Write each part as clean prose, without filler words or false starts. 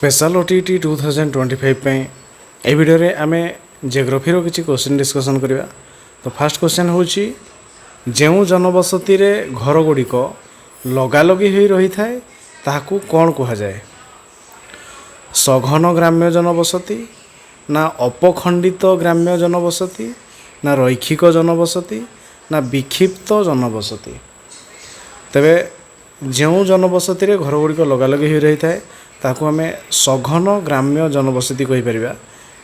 Special OTT 2025 ए video रे आमे geography रो किछि क्वेश्चन डिस्कशन करिवा। तो फर्स्ट क्वेश्चन होछि जेउ जनबसति रे घर गुड़िक लगालगी होई रही थाए ताहाकू कोन कुहा जाए? सघन ग्राम्य जनबसति ना अपखंडित ग्राम्य जनबसति ना रैखिक जनबसति ना विक्षिप्त जनबसति? तेबे जेउ जनबसति रे घर गुड़िक लगालगी होई रही थाए ताकू आमे सघन ग्राम्य जनबसति कहि परिबा।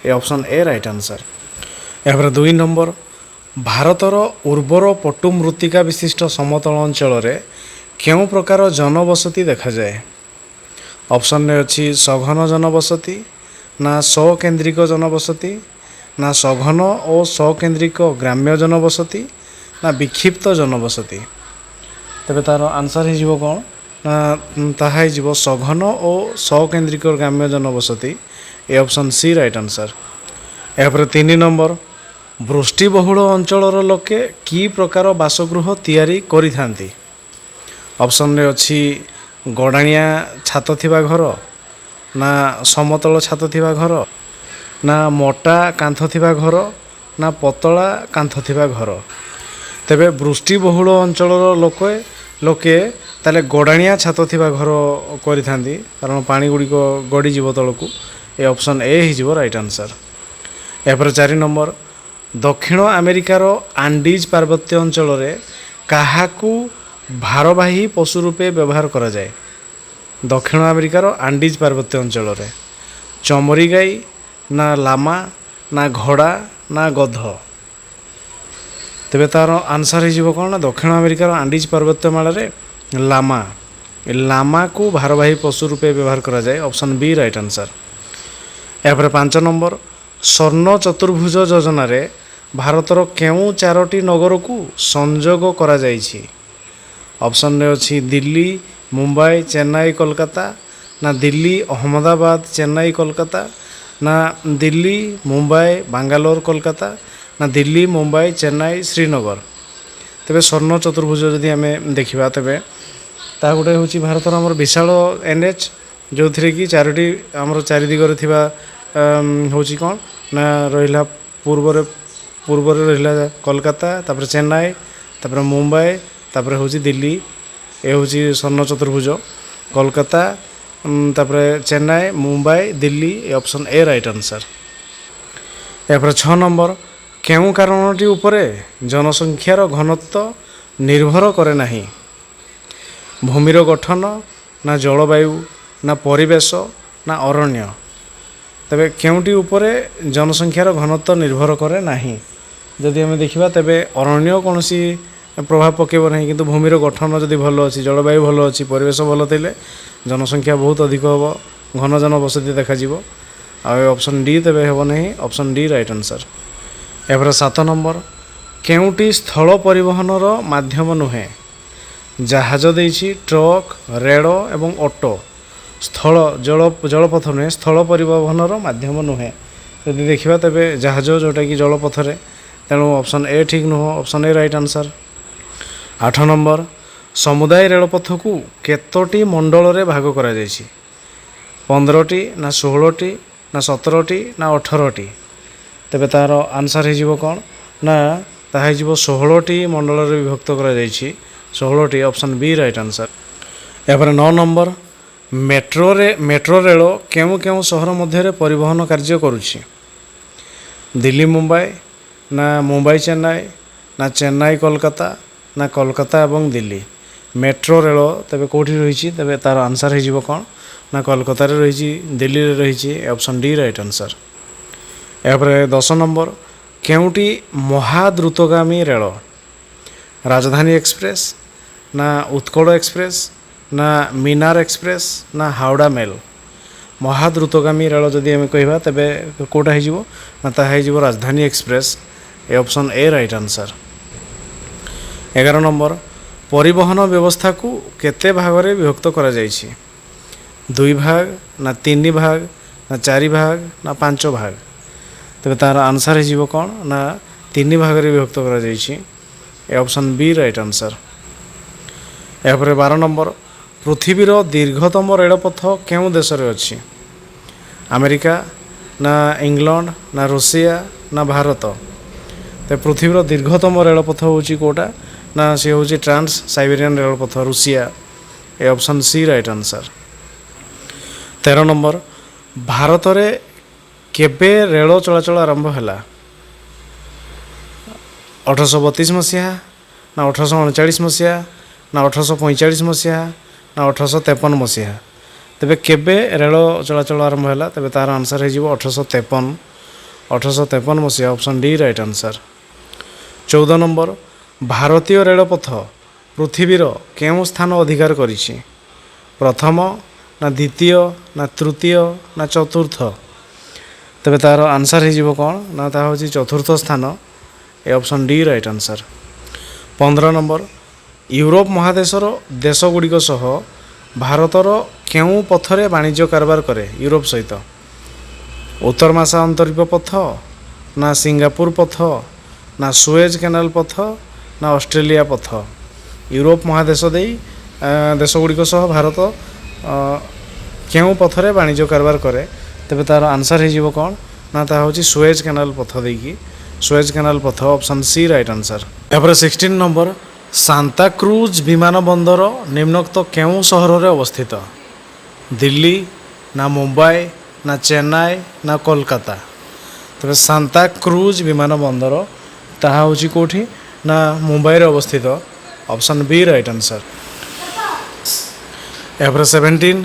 ए ऑप्शन ए राइट आंसर। यापर 2 नंबर भारतर उर्वर पटु मृत्तिका विशिष्ट समतल अंचल रे केउ प्रकार जनबसति देखा जाए? ऑप्शन ने अछि सघन जनबसति ना सकेंद्रिक जनबसति ना सघन और सकेंद्रिक ग्राम्य जनबसति ना विक्षिप्त जनबसति? तेबे तार आंसर ही जीवो कोन ताहा जीव सघन और सकेंद्रिक ग्राम्य जनबसति। ए ऑप्शन सी राइट आंसर। यापर 3 नंबर वृष्टिबहुल अंचलर लोके की प्रकार बासगृह तैयारी करिथांती? ऑप्शन ने अछि गड़ाणिया छात थिबा घर ना समतल छात थिबा घर ना मोटा कांथ थिबा घर ना पतला कांथ थिबा घर? तेबे वृष्टिबहुल अंचलर लोके ताले गड़ाणिया छात थिबा घर करिथांती कारण पानी गुड़िक गड़ी जीव तलकू। ए ऑप्शन ए ही जीव राइट आंसर। यापर 4 नंबर दक्षिण अमेरिकार आंडीज पार्वत्य अंचल रे काहाकू भारवाही पशु रूपे व्यवहार करा जाए? दक्षिण अमेरिकार आंडीज पार्वत्य अंचल रे चमरी गाई ना लामा ना घोड़ा ना गध? तेबे तार आंसर ही जीव कोन ना दक्षिण अमेरिकार आंडीज पार्वत्यमाला रे लामा को भारवाही पशु रूपे व्यवहार करा जाए। Option B right answer. यापर 5 नंबर स्वर्ण चतुर्भुज योजना रे भारतर केउ 4टी नगर को संजोग करा जाइछि? ऑप्शन ने अछि दिल्ली मुंबई चेन्नई कोलकाता ना दिल्ली अहमदाबाद चेन्नई कोलकाता ना दिल्ली मुंबई बांगालोर कोलकाता ना दिल्ली मुंबई चेन्नई श्रीनगर? तेबे स्वर्ण चतुर्भुज जदि आमे देखिबा तेबे ता गोटे हूँ भारतर आमर विशाल एनएच जो थी कि 4टी आमर 4 दिगरे थिबा हूँ कौन ना रहा पूर्व रहा कोलकाता तापर चेन्नई तापर मुंबई तापर हूँ दिल्ली। ए हूँ स्वर्ण चतुर्भुज कोलकाता तापर चेन्नई मुंबई दिल्ली। ए ऑप्शन ए राइट आंसर। यापर 6 नंबर केउ कारणटी उपरे जनसंख्यार घनत्व निर्भर करे नाही? भूमिर गठन ना जलवायु ना परिवेश ना अरण्य? तबे केउटी उपरे जनसंख्यार घनत्व निर्भर करे नाही? जदि आम देखा तेबे अरण्य कौन सी प्रभाव पकेब नहीं किंतु भूमिर गठन जदि भल अच्छी जलवायु भल अच्छी परिवेश भल थे जनसंख्या बहुत अधिक हम घन जनबसति देखा ऑप्शन डी तेबे हेब नहीं। Option D right answer. यापर 7 नंबर केउटी स्थल परिवहनर माध्यम नुहे? जहाज देछि ट्रक रेल एवं ऑटो स्थल जलपथ नुहे स्थल परिवहनर माध्यम नुहे? यदि देखा तेबे जहाज जोटा कि जलपथरे तेणु ऑप्शन ए ठीक नुह। Option A right answer. 8 number समुदाय रेलपथ को केतोटी मंडल रे भाग करा जायछि? 15टी ना 16टी ना 17टी ना 18टी? तेबे तार आंसर हो कौन ना ताहा हो 16टी मंडल रे विभक्त करा जायछि 16टी। Option B right answer. यापर 9 नंबर मेट्रो रेल केउ केउ शहर मध्य परिवहन कार्य करुछि? दिल्ली मुंबई ना मुंबई चेन्नई ना चेन्नई कोलकाता ना कोलकाता एवं दिल्ली? मेट्रो रेल तेबे कोठी रही तेबे तार आंसर हो कौन ना कोलकाता रे रही दिल्ली रे रही? Option D right answer. यापर 10 नंबर केउटी महाद्रुतगामी रेल? राजधानी एक्सप्रेस ना उत्कल एक्सप्रेस ना मीनार एक्सप्रेस ना हावड़ा मेल? महाद्रुतगामी रेल जदि आम कह तेबे कोटा हो ना ताहा हो राजधानी express. A option A right answer. 11 number परिवहन व्यवस्था को केते भाग रे विभक्त करा जायछि? 2 भाग ना 3 भाग ना 4 भाग ना 5 भाग? तेबे तार आंसर हो कौन ना 3 भाग रे विभक्त करा जायछि? ए ऑप्शन बी राइट आंसर। यापर 12 नंबर पृथ्वीर दीर्घतम रेलपथ केउ देश रे अछि? ଆମେରିକା ନା ଇଂଲଣ୍ଡ ନା ରୁଷିଆ ନା ଭାରତ। ତ ପୃଥିବୀର ଦୀର୍ଘତମ ରେଳପଥ ହେଉଛି କେଉଁଟା ନା ସେ ହେଉଛି ଟ୍ରାନ୍ସ ସାଇବେରିଆନ୍ ରେଳପଥ ରୁଷିଆ। ଏ option C right answer. 13 number ଭାରତରେ କେବେ ରେଳ ଚଳାଚଳ ଆରମ୍ଭ ହେଲା? 1832 ମସିହା ନା 1839 ମସିହା ନା 1845 ମସିହା ନା 1853 ମସିହା। ତେବେ କେବେ ରେଳ ଚଳାଚଳ ଆରମ୍ଭ ହେଲା? ତେବେ ତାର ଆନ୍ସର୍ ହେଇଯିବ 1853। 1853 ମସିହା option D right answer. 14 number ଭାରତୀୟ ରେଳପଥ ପୃଥିବୀର କେଉଁ ସ୍ଥାନ ଅଧିକାର କରିଛି? ପ୍ରଥମ ନା ଦ୍ୱିତୀୟ ନା ତୃତୀୟ ନା ଚତୁର୍ଥ? ତେବେ ତାର ଆନ୍ସର୍ ହେଇଯିବ କ'ଣ ନା ତାହା ହେଉଛି ଚତୁର୍ଥ ସ୍ଥାନ। ଏ option D right answer. 15 number Europe ମହାଦେଶର ଦେଶଗୁଡ଼ିକ ସହ ଭାରତର କେଉଁ ପଥରେ ବାଣିଜ୍ୟ କାରବାର କରେ ୟୁରୋପ ସହିତ? ଉତ୍ତର ମହାସାଗରୀୟ ପଥ ନା ସିଙ୍ଗାପୁର ପଥ ନା ସୁଏଜ କେନାଲ ପଥ ନା ଅଷ୍ଟ୍ରେଲିଆ ପଥ? ୟୁରୋପ ମହାଦେଶ ଦେଇ ଦେଶଗୁଡ଼ିକ ସହ ଭାରତ କେଉଁ ପଥରେ ବାଣିଜ୍ୟ କାରବାର କରେ? ତେବେ ତାର ଆନ୍ସର୍ ହେଇଯିବ କ'ଣ ନା ତାହା ହେଉଛି ସୁଏଜ କେନାଲ ପଥ ଦେଇକି। ସୁଏଜ କେନାଲ ପଥ ଅପସନ୍ ସି ରାଇଟ୍ ଆନ୍ସର୍। ଏହାପରେ 16 ନମ୍ବର ସାନ୍ତାକ୍ରୁଜ୍ ବିମାନ ବନ୍ଦର ନିମ୍ନୋକ୍ତ କେଉଁ ସହରରେ ଅବସ୍ଥିତ? ଦିଲ୍ଲୀ ନା ମୁମ୍ବାଇ ନା ଚେନ୍ନାଇ ନା କୋଲକାତା? ତେବେ ସାନ୍ତାକ୍ରୁଜ୍ ବିମାନ ବନ୍ଦର ତାହା ହେଉଛି କେଉଁଠି ନା ମୁମ୍ବାଇରେ ଅବସ୍ଥିତ। Option B right answer. ଏହାପରେ 17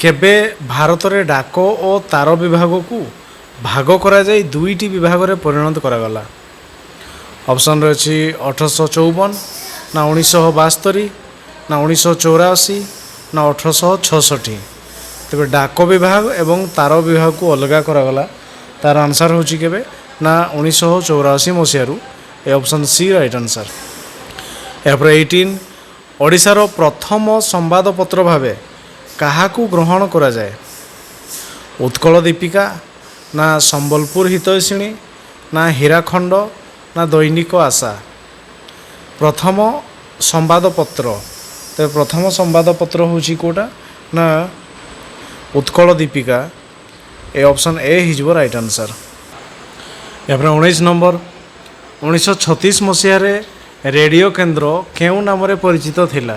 କେବେ ଭାରତରେ ଡାକ ଓ ତାର ବିଭାଗକୁ ଭାଗ କରାଯାଇ ଦୁଇଟି ବିଭାଗରେ ପରିଣତ କରାଗଲା? ଅପସନ୍ରେ ଅଛି 1854 ନା 1972 ନା 1984 ନା 1866। ତେବେ ଡାକ ବିଭାଗ ଏବଂ ତାର ବିଭାଗକୁ ଅଲଗା କରାଗଲା। ତାର ଆନ୍ସର୍ ହେଉଛି କେବେ ନା 1984 ମସିହାରୁ। ଏ ଅପସନ୍ ସି ରାଇଟ୍ ଆନ୍ସର୍। ଏହାପରେ 18 ଓଡ଼ିଶାର ପ୍ରଥମ ସମ୍ବାଦପତ୍ର ଭାବେ କାହାକୁ ଗ୍ରହଣ କରାଯାଏ? ଉତ୍କଳ ଦୀପିକା ନା ସମ୍ବଲପୁର ହିତୈଷିଣୀ ନା ହୀରାଖଣ୍ଡ ନା ଦୈନିକ ଆଶା? ପ୍ରଥମ ସମ୍ବାଦପତ୍ର, ତେବେ ପ୍ରଥମ ସମ୍ବାଦପତ୍ର ହେଉଛି କେଉଁଟା ନା ଉତ୍କଳ ଦୀପିକା। ଏ ଅପସନ୍ ଏ ହେଇଯିବ ରାଇଟ୍ ଆନ୍ସର୍। ଏହାପରେ 19 ନମ୍ବର 1936 ମସିହାରେ ରେଡ଼ିଓ କେନ୍ଦ୍ର କେଉଁ ନାମରେ ପରିଚିତ ଥିଲା?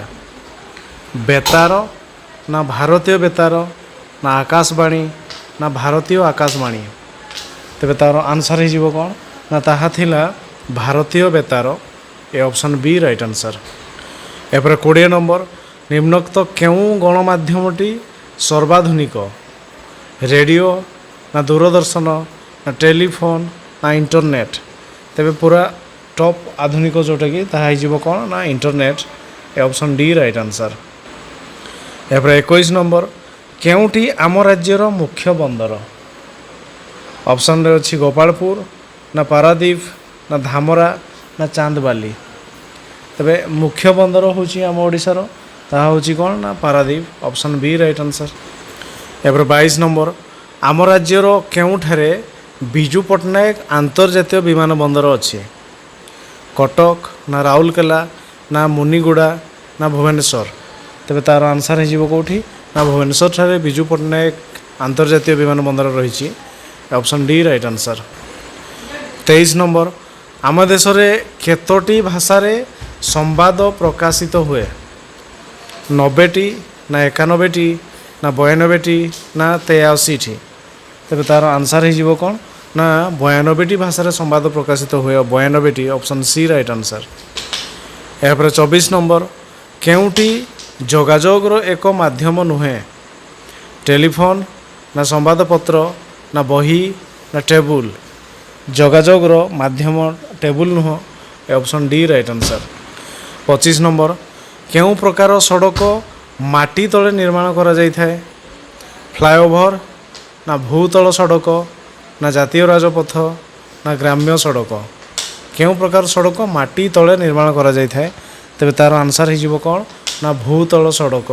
ବେତାର ନା ଭାରତୀୟ ବେତାର ନା ଆକାଶବାଣୀ ନା ଭାରତୀୟ ଆକାଶବାଣୀ? ତେବେ ତା'ର ଆନ୍ସର୍ ହେଇଯିବ କ'ଣ ନା ତାହା ଥିଲା ଭାରତୀୟ ବେତାର। ଏ ଅପସନ୍ ବି ରାଇଟ୍ ଆନ୍ସର୍। ଏହାପରେ 20 ନମ୍ବର ନିମ୍ନୋକ୍ତ କେଉଁ ଗଣମାଧ୍ୟମଟି ସର୍ବାଧୁନିକ? ରେଡ଼ିଓ ନା ଦୂରଦର୍ଶନ ନା ଟେଲିଫୋନ୍ ନା ଇଣ୍ଟରନେଟ୍? ତେବେ ପୁରା ଟପ୍ ଆଧୁନିକ ଯେଉଁଟାକି ତାହା ହେଇଯିବ କ'ଣ ନା ଇଣ୍ଟରନେଟ୍। ଏ ଅପସନ୍ ଡି ରାଇଟ୍ ଆନ୍ସର୍। ଏହାପରେ 21 ନମ୍ବର କେଉଁଠି ଆମ ରାଜ୍ୟର ମୁଖ୍ୟ ବନ୍ଦର? ଅପସନ୍ରେ ଅଛି ଗୋପାଳପୁର ନା ପାରାଦୀପ ନା ଧାମରା ନା ଚାନ୍ଦବାଲି? ତେବେ ମୁଖ୍ୟ ବନ୍ଦର ହେଉଛି ଆମ ଓଡ଼ିଶାର ତାହା ହେଉଛି କ'ଣ ନା Paradip. Option B right answer. ଏହାପରେ 22 ନମ୍ବର ଆମ ରାଜ୍ୟର କେଉଁଠାରେ ବିଜୁ ପଟ୍ଟନାୟକ ଆନ୍ତର୍ଜାତୀୟ ବିମାନ ବନ୍ଦର ଅଛି? କଟକ ନା ରାଉରକେଲା ନା ମୁନିଗୁଡ଼ା ନା ଭୁବନେଶ୍ୱର? ତେବେ ତା'ର ଆନ୍ସର୍ ହେଇଯିବ କେଉଁଠି ନା ଭୁବନେଶ୍ୱର ଠାରେ ବିଜୁ ପଟ୍ଟନାୟକ ଆନ୍ତର୍ଜାତୀୟ ବିମାନ ବନ୍ଦର ରହିଛି। Option D right answer. 23 number ଆମ ଦେଶରେ କେତୋଟି ଭାଷାରେ ସମ୍ବାଦ ପ୍ରକାଶିତ ହୁଏ? 90ଟି ନା 91ଟି ନା 92ଟି ନା 83ଟି? ତେବେ ତା'ର ଆନ୍ସର୍ ହେଇଯିବ କ'ଣ ନା 92ଟି ଭାଷାରେ ସମ୍ବାଦ ପ୍ରକାଶିତ ହୁଏ। 92ଟି ଅପସନ୍ ସି ରାଇଟ୍ ଆନ୍ସର୍। ଏହାପରେ 24 ନମ୍ବର କେଉଁଠି ଯୋଗାଯୋଗର ଏକ ମାଧ୍ୟମ ନୁହେଁ? ଟେଲିଫୋନ୍ ନା ସମ୍ବାଦପତ୍ର ନା ବହି ନା ଟେବୁଲ୍? ଯୋଗାଯୋଗର ମାଧ୍ୟମ ଟେବୁଲ୍ ନୁହଁ। ଏ option D right answer. 25 number କେଉଁ ପ୍ରକାର ସଡ଼କ ମାଟି ତଳେ ନିର୍ମାଣ କରାଯାଇଥାଏ? ଫ୍ଲାଏଓଭର୍ ନା ଭୂତଳ ସଡ଼କ ନା ଜାତୀୟ ରାଜପଥ ନା ଗ୍ରାମ୍ୟ ସଡ଼କ? କେଉଁ ପ୍ରକାର ସଡ଼କ ମାଟି ତଳେ ନିର୍ମାଣ କରାଯାଇଥାଏ? ତେବେ ତା'ର ଆନ୍ସର୍ ହେଇଯିବ କ'ଣ ନା ଭୂତଳ ସଡ଼କ।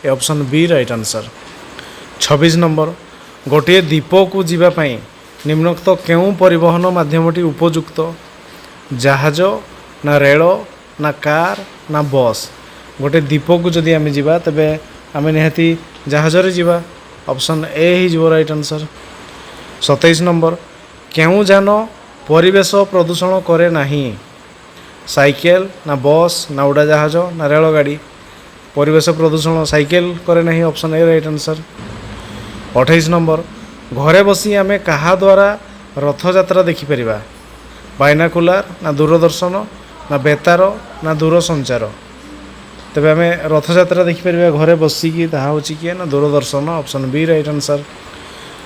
ଏ option B right answer. 26 number ଗୋଟିଏ ଦ୍ୱୀପକୁ ଯିବା ପାଇଁ ନିମ୍ନୋକ୍ତ କେଉଁ ପରିବହନ ମାଧ୍ୟମଟି ଉପଯୁକ୍ତ? ଜାହାଜ ନା ରେଳ ନା କାର୍ ନା ବସ୍? ଗୋଟେ ଦ୍ୱୀପକୁ ଯଦି ଆମେ ଯିବା ତେବେ ଆମେ ନିହାତି ଜାହାଜରେ ଯିବା। ऑप्शन ए ही राइट आंसर। 27 नंबर केउं जान परिवेश प्रदूषण करे नाही? साइकेल ना बस ना उड़ाजाहाज ना रेलगाड़ी? परिवेश प्रदूषण साइकेल करे नहीं, option A right answer. 28 number घरे बसी आमे कहा द्वारा रथयात्रा देखिपर? बाइनाकुलार ना दूरदर्शन ना बेतार ना दूरसंचार? तेबे आमे रथयात्रा देखिपर घरे बसिकी, ताहा होची किए ना Doordarshan, option B right answer.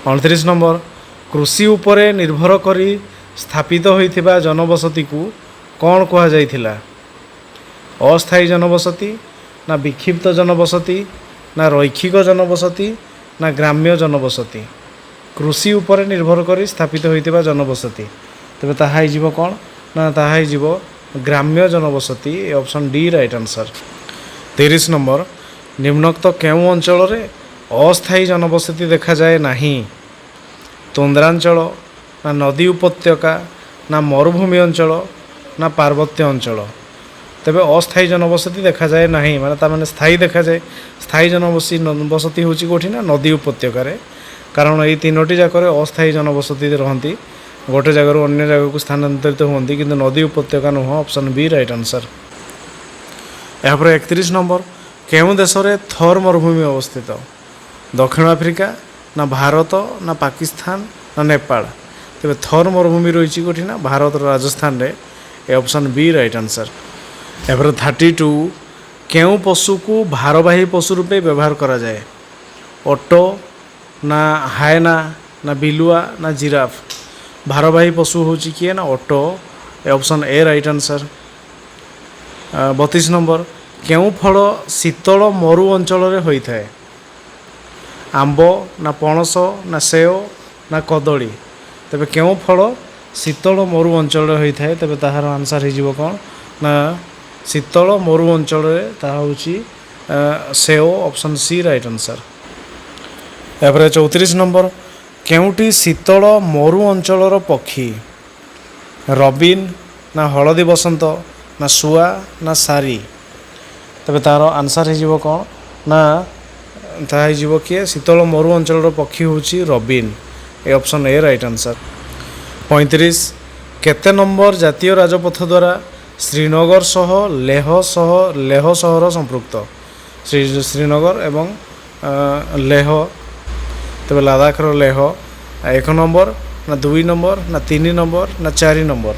29 number कृषि उपरे निर्भर करी स्थापित होइथिबा जनबसति को कौन कहा जाइथिला? अस्थायी जनबसति ना विक्षिप्त जनबसति ना रैखिक जनबसति ना ग्राम्य जनबसति? कृषि उपरे निर्भर करी स्थापित होइथिबा जनबसति, तेबे ताहा हिजिबो कौन ना ताहा हिजिबो ग्राम्य जनबसति, option D right answer. 30 number निम्नोक्त केउं अंचल रे अस्थायी जनबसति देखा जाए नाही? तुंद्रांचल ना नदी उपत्यका ना मरुभूमि अंचल ना पार्वत्य अंचल? तेबे अस्थायी जनबसति देखा जाए नाही माने ता माने स्थायी देखा जाए। स्थायी जनबसति होची कोठी ना नदी उपत्यका रे, कारण ये तीनोटी जाकर अस्थायी जनबसति रहती, गोटे जगह अन्य जगह को स्थानांतरित होती, किंतु नदी उपत्यका नुह, ऑप्शन बी राइट आंसर। यहाँ 31 नंबर केउं देश रे थर मरुभूमि अवस्थित? दक्षिण अफ्रिका ना भारत ना पाकिस्तान ना नेपाल? तेबे थर मरुभूमि रही कोठी ना भारत राजस्थान रे, ऑप्शन बी राइट आंसर। यहाँ 32 केउं पशु को भारवाही पशु रूपे व्यवहार करा जाए? ऑटो ना हायना ना बिलुआ ना जिराफ? भारवाही पशु होची किए ना ऑटो, option A right answer. 32 number केउं फल शीतल मरु अंचल रे होई थाए? आंब ना पणस ना सेव ना कदली? तेबे केउं फल शीतल मरु अंचल रे होई थाए? तेबे ताहार आंसर हिजिबो कोन ना शीतल मरु अंचल रे ताहा होची सेव, ऑप्शन सी राइट आंसर। यापर 34 नंबर केउंटी शीतल मरु अंचलर पक्षी? रबिन ना हलदी बसंत ना शुआ ना सारी? तबे तार आंसर हिजिबो कोन ना ताहा हिजिबो किए शीतल मरु अंचलर पक्षी होची robin, A option A right answer. 35 केते नंबर जातीय राजपथ द्वारा श्रीनगर सह लेह सहर संपृक्त? श्रीनगर एवं लेह, तबे लद्दाखर लेह 1 नंबर ना 2 नंबर ना 3 नंबर ना 4 नंबर?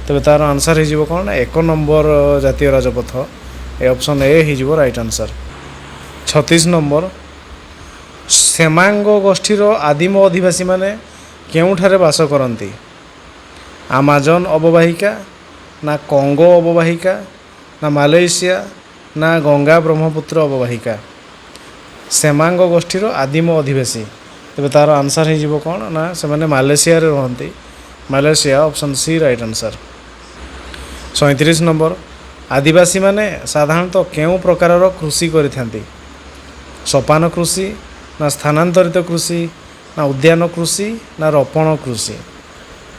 तबे तार आंसर हिजिबो कोन 1 नंबर जातीय राजपथ, ए ऑप्शन ए हिजिबो राइट आंसर। 36 नंबर सेमांग गोष्ठीर आदिम अधिवासी माने केउठारे बास करती? आमाजन अववाहिका ना कंगो अववाहिका ना मालयेशिया ना गंगा ब्रह्मपुत्र अववाहिका? सेमांग गोष्ठीर आदिम अधिवासी, तेबे तार आंसर हिजिबो कोन ना से माने मालयेशिया रे रहंती, Malaysia, option C right answer. 37 number आदिवासी माने साधारणतः केउं प्रकारर कृषि करिथांती? सोपान कृषि ना स्थानांतरित कृषि ना उद्यान कृषि ना रोपण कृषि?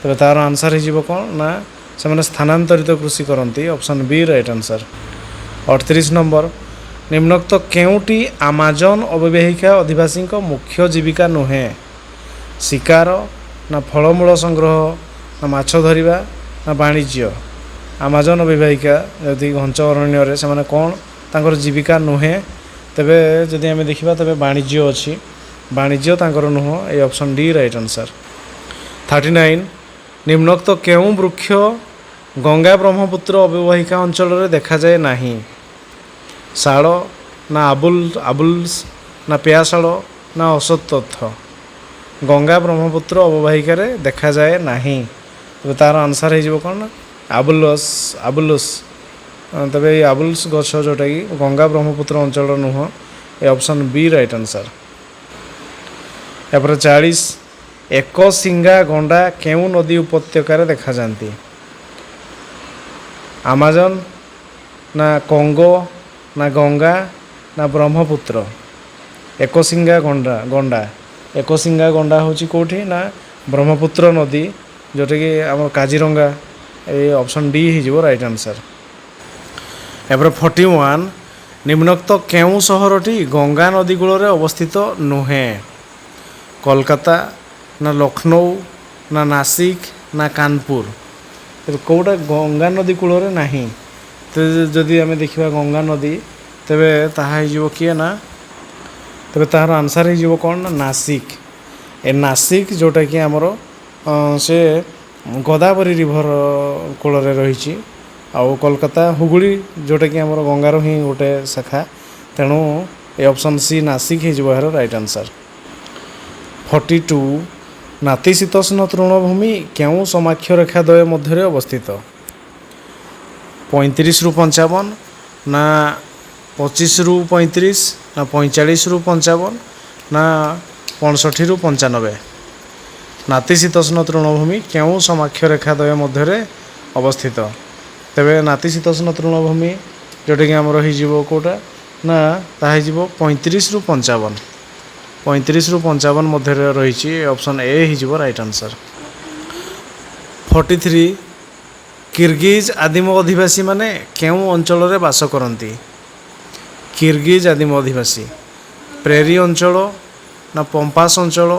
तेबे तार आंसर हिजिबो कोन ना से माने स्थानांतरित कृषि करती, option B right answer. 38 number निम्नोक्त केउंटी आमाजन अववाहिका अधिवासी मुख्य जीविका नुहे? शिकार ना फलमूल संग्रह ना माछ धरिबा ना वाणिज्य? आमाजन अववाहिका यदि घंच अरण्य से कौन तांकर जीविका नुहे? तेबे जदि आम देखा तेबे वाणिज्य अच्छी, वाणिज्य तांकर नुह, ए ऑप्शन डी राइट आंसर। 39 निम्नोक्त केउं वृक्ष गंगा ब्रह्मपुत्र अववाहिका अंचल रे देखा जाए नाही? शाल ना आबुल्स ना पेयाशाल ना अश्वत्थ? गंगा ब्रह्मपुत्र अववाहिका रे देखा जाए नाही, तेबे तार आंसर हिजिबो कोन आबुलस। तबे आबुल्स गछ जोटा कि गंगा ब्रह्मपुत्र अंचल नुह, ए ऑप्शन बी राइट आंसर। यापर 40 एक सिंगा गंडा केउं नदी उपत्यकार देखा जाती? आमाजन ना कंगो ना गंगा ना ब्रह्मपुत्र? एकसिंगा गंडा एकसिंगा गंडा होची कोठी ना ब्रह्मपुत्र नदी, जोटा कि आम काजीरंगा, ए ऑप्शन डी हिजिबो राइट आंसर। एपर 41 निम्नोक्त केउं सहरटी गंगा नदी कूल अवस्थित नुहे? କୋଲକାତା ନା ଲକ୍ଷ୍ନୌ ନା ନାସିକ ନା କାନପୁର। ତେବେ କେଉଁଟା ଗଙ୍ଗା ନଦୀ କୂଳରେ ନାହିଁ? ତେବେ ଯଦି ଆମେ ଦେଖିବା ଗଙ୍ଗା ନଦୀ, ତେବେ ତାହା ହେଇଯିବ କିଏ ନା, ତେବେ ତାହାର ଆନ୍ସର୍ ହେଇଯିବ କ'ଣ ନା ନାସିକ। ଏ ନାସିକ ଯେଉଁଟାକି ଆମର ସେ ଗୋଦାବରୀ ରିଭର କୂଳରେ ରହିଛି। ଆଉ କୋଲକାତା ହୁଗୁଳି ଯେଉଁଟାକି ଆମର ଗଙ୍ଗାର ହିଁ ଗୋଟେ ଶାଖା। ତେଣୁ ଏ ଅପସନ୍ ସି ନାସିକ ହେଇଯିବ ଏହାର ରାଇଟ୍ ଆନ୍ସର୍। 42 ନାତିଶୀତୋଷ୍ଣ ତୃଣଭୂମି କେଉଁ ସମାକ୍ଷ ରେଖା ଦ୍ୱୟ ମଧ୍ୟରେ ଅବସ୍ଥିତ? 35ରୁ 55 ନା 25ରୁ 35 ନା 45ରୁ 55 ନା 65ରୁ 95। ନାତିଶୀତୋଷ୍ଣ ତୃଣଭୂମି କେଉଁ ସମାକ୍ଷ ରେଖା ଦ୍ୱୟ ମଧ୍ୟରେ ଅବସ୍ଥିତ? ତେବେ ନାତିଶୀତୋଷ୍ଣ ତୃଣଭୂମି ଯେଉଁଟାକି ଆମର ହେଇଯିବ କେଉଁଟା ନା ତାହା ହେଇଯିବ 35ରୁ 55। 35ରୁ 55 ମଧ୍ୟରେ ରହିଛି। ଅପସନ୍ ଏ ହେଇଯିବ ରାଇଟ୍ ଆନ୍ସର୍। 43 କିର୍ଗିଜ୍ ଆଦିମ ଅଧିବାସୀମାନେ କେଉଁ ଅଞ୍ଚଳରେ ବାସ କରନ୍ତି? କିର୍ଗିଜ୍ ଆଦିମ ଅଧିବାସୀ ପ୍ରେରି ଅଞ୍ଚଳ ନା ପମ୍ପାସ୍ ଅଞ୍ଚଳ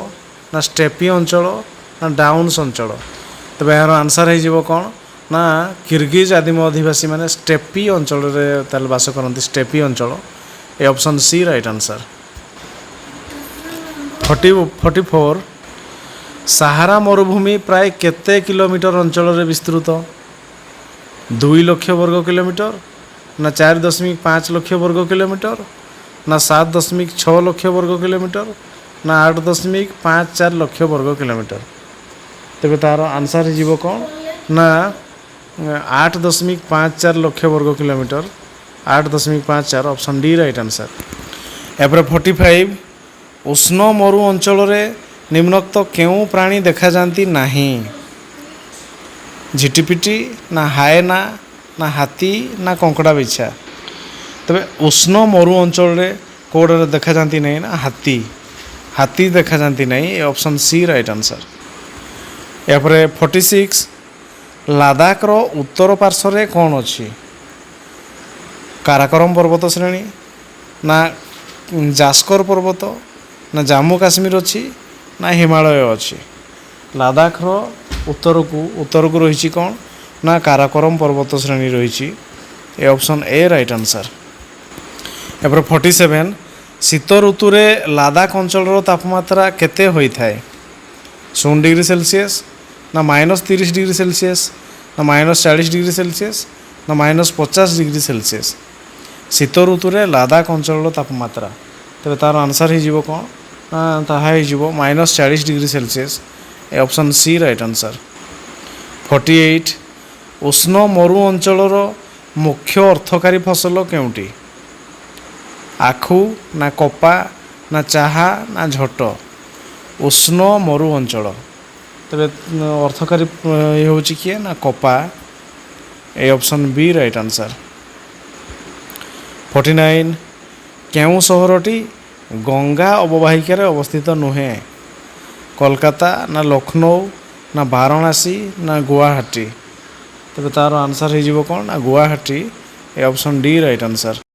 ନା ଷ୍ଟେପି ଅଞ୍ଚଳ ନା ଡାଉନ୍ସ ଅଞ୍ଚଳ। ତେବେ ଏହାର ଆନ୍ସର୍ ହେଇଯିବ କ'ଣ ନା କିର୍ଗିଜ୍ ଆଦିମ ଅଧିବାସୀମାନେ ଷ୍ଟେପି ଅଞ୍ଚଳରେ ତାହେଲେ ବାସ କରନ୍ତି, ଷ୍ଟେପି ଅଞ୍ଚଳ। ଏ ଅପସନ୍ ସି ରାଇଟ୍ ଆନ୍ସର୍। 44 ସାହାରା ମରୁଭୂମି ପ୍ରାୟ କେତେ କିଲୋମିଟର ଅଞ୍ଚଳରେ ବିସ୍ତୃତ? 2 ଲକ୍ଷ ବର୍ଗ କିଲୋମିଟର ନା 4.5 ଲକ୍ଷ ବର୍ଗ କିଲୋମିଟର ନା 7.6 ଲକ୍ଷ ବର୍ଗ କିଲୋମିଟର ନା 8.54 ଲକ୍ଷ ବର୍ଗ କିଲୋମିଟର। ତେବେ ତାହାର ଆନ୍ସର୍ ହେଇଯିବ କ'ଣ ନା 8.54 ଲକ୍ଷ ବର୍ଗ kilometre. 8.54 option D right answer. ଏପରେ 45 ଉଷ୍ଣ ମରୁ ଅଞ୍ଚଳରେ ନିମ୍ନୋକ୍ତ କେଉଁ ପ୍ରାଣୀ ଦେଖାଯାଆନ୍ତି ନାହିଁ? ଝିଟିପିଟି ନା ହାଏନା ନା ହାତୀ ନା କଙ୍କଡ଼ା ବିଛା। ତେବେ ଉଷ୍ଣ ମରୁ ଅଞ୍ଚଳରେ କେଉଁଟାରେ ଦେଖାଯାଆନ୍ତି ନାହିଁ ନା ହାତୀ। ହାତୀ ଦେଖାଯାଆନ୍ତି ନାହିଁ। ଏ ଅପସନ୍ ସି ରାଇଟ୍ ଆନ୍ସର୍। ଏହାପରେ 46 ଲାଦାଖର ଉତ୍ତର ପାର୍ଶ୍ୱରେ କ'ଣ ଅଛି? କାରାକୋରମ୍ ପର୍ବତ ଶ୍ରେଣୀ ନା ଜାସ୍କର ପର୍ବତ ନା ଜାମ୍ମୁ କାଶ୍ମୀର ଅଛି ନା ହିମାଳୟ ଅଛି। ଲାଦାଖର ଉତ୍ତରକୁ ରହିଛି କ'ଣ ନା କାରାକୋରମ୍ ପର୍ବତ ଶ୍ରେଣୀ ରହିଛି। ଏ ଅପସନ୍ ଏ ରାଇଟ୍ ଆନ୍ସର୍। ଏପରେ 47 ଶୀତ ଋତୁରେ ଲାଦାଖ ଅଞ୍ଚଳର ତାପମାତ୍ରା କେତେ ହୋଇଥାଏ? 0 ଡିଗ୍ରୀ ସେଲସିୟସ୍ ନା -30 ଡିଗ୍ରୀ ସେଲସିୟସ୍ ନା -40 ଡିଗ୍ରୀ ସେଲସିୟସ୍ ନା -50 ଡିଗ୍ରୀ ସେଲସିୟସ୍। ଶୀତ ଋତୁରେ ଲାଦାଖ ଅଞ୍ଚଳର ତାପମାତ୍ରା, ତେବେ ତା'ର ଆନ୍ସର୍ ହେଇଯିବ କ'ଣ ନା ତାହା ହେଇଯିବ -40 ଡିଗ୍ରୀ ସେଲସିୟସ୍। ଏ ଅପସନ୍ ସି ରାଇଟ୍ ଆନ୍ସର୍। 48 ଉଷ୍ଣ ମରୁ ଅଞ୍ଚଳର ମୁଖ୍ୟ ଅର୍ଥକାରୀ ଫସଲ କେଉଁଟି? ଆଖୁ ନା କପା ନା ଚାହା ନା ଝୋଟ। ଉଷ୍ଣ ମରୁ ଅଞ୍ଚଳ, ତେବେ ଅର୍ଥକାରୀ ହେଉଛି କିଏ ନା କପା। ଏ ଅପସନ୍ ବି ରାଇଟ୍ ଆନ୍ସର୍। 49 କେଉଁ ସହରଟି ଗଙ୍ଗା ଅବବାହିକାରେ ଅବସ୍ଥିତ ନୁହେଁ? କୋଲକାତା ନା ଲକ୍ଷ୍ନୌ ନା ବାରାଣାସୀ ନା ଗୁଆହାଟୀ। ତେବେ ତା'ର ଆନ୍ସର୍ ହେଇଯିବ କ'ଣ ନା ଗୁଆହାଟୀ। ଏ ଅପସନ୍ ଡି ରାଇଟ୍ ଆନ୍ସର୍।